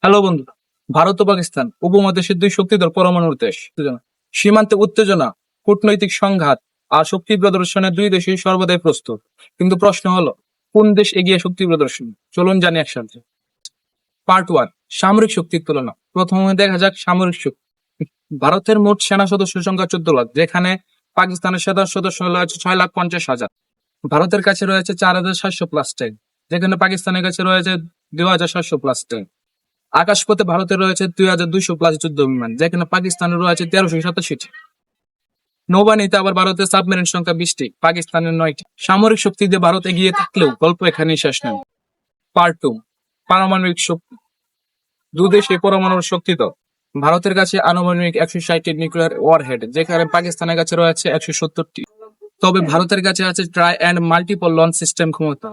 Hello বন্ধুরা, ভারত ও পাকিস্তান উপমহাদেশের দুই শক্তিধর পরমাণুর দেশ। সীমান্তে উত্তেজনা, কূটনৈতিক সংঘাত আর শক্তি প্রদর্শনে দুই দেশই সর্বদাই প্রস্তুত। কিন্তু প্রশ্ন হলো, কোন দেশ এগিয়ে শক্তি প্রদর্শন? চলুন জানি একসাথে। পার্ট ওয়ান, সামরিক শক্তির তুলনা। প্রথমে দেখা যাক সামরিক শক্তি। ভারতের মোট সেনা সদস্য সংখ্যা 14 লাখ, যেখানে পাকিস্তানের সেনা সদস্য রয়েছে 6,50,000। ভারতের কাছে রয়েছে 4,700 প্লাস ট্যাঙ্ক, যেখানে পাকিস্তানের কাছে রয়েছে 2,700 প্লাস ট্যাঙ্ক। আকাশপথে ভারতের রয়েছে 2,200 প্লাস যুদ্ধ বিমান, যেখানে পাকিস্তানের রয়েছে 1387টি। নৌবাহিনীতে আবার ভারতের সাবমেরিন সংখ্যা 20টি, পাকিস্তানের 9টি। সামরিক শক্তি দিয়ে ভারত এগিয়ে থাকলেও গল্প এখানেই শেষ নয়। পার্ট টু, পারমাণবিক শক্তি। দুদেশে পরমাণুর শক্তি তো। ভারতের কাছে আনুমানিক 160টি নিউক্লিয়ার ওয়ারহেড, যেখানে পাকিস্তানের কাছে রয়েছে 170টি। তবে ভারতের কাছে আছে try and multiple launch system ক্ষমতা।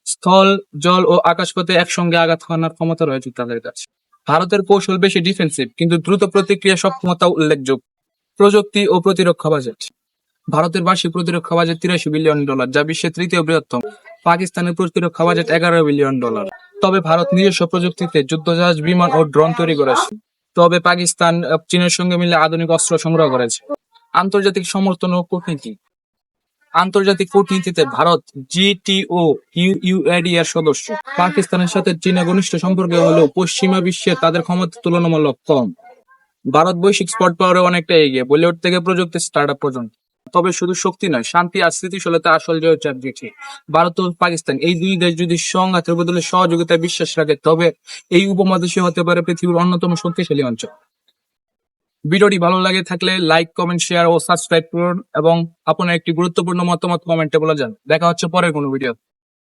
স্থল, জল ও আকাশপথে একসঙ্গে আঘাত হানার ক্ষমতা রয়েছে তাদের কাছে। ভারতের কৌশল বেশি ডিফেন্সিভ, কিন্তু দ্রুত প্রতিক্রিয়া সক্ষমতা উল্লেখযোগ্য। প্রযুক্তি ও প্রতিরক্ষা বাজেট। ভারতের বার্ষিক প্রতিরক্ষা বাজেট $83 বিলিয়ন, যা বিশ্বের তৃতীয় বৃহত্তম। পাকিস্তানের প্রতিরক্ষা বাজেট $11 বিলিয়ন। তবে ভারত নিজস্ব প্রযুক্তিতে যুদ্ধজাহাজ, বিমান ও ড্রোন তৈরি করেছে। তবে পাকিস্তান চীনের সঙ্গে মিলে আধুনিক অস্ত্র সংগ্রহ করেছে। আন্তর্জাতিক সমর্থন ও কূটনীতি। আন্তর্জাতিক কূটনীতিতে ভারত জিটিও ইউএডি এর সদস্য। পাকিস্তানের সাথে চীনের ঘনিষ্ঠ সম্পর্ক হলেও পশ্চিমা বিশ্বে তাদের ক্ষমতা তুলনামূলক কম। ভারত বৈশ্বিক স্পট পাওয়ারে অনেকটা এগিয়ে, বলিউড থেকে প্রযুক্তি স্টার্টআপ পর্যন্ত। তবে শুধু শক্তি নয়, শান্তি আর স্থিতিশীলতা আসল জয় চাবি। ভারত ও পাকিস্তান এই দুই দেশ যদি সংঘাতের বদলে সহযোগিতায় বিশ্বাস রাখে, তবে এই উপমহাদেশে হতে পারে পৃথিবীর অন্যতম শক্তিশালী অঞ্চল। ভিডিওটি ভালো লাগে থাকলে লাইক, কমেন্ট, শেয়ার ও সাবস্ক্রাইব করুন এবং আপনার একটি গুরুত্বপূর্ণ মতামত কমেন্টে বলে যান। দেখা হচ্ছে পরের কোনো ভিডিও।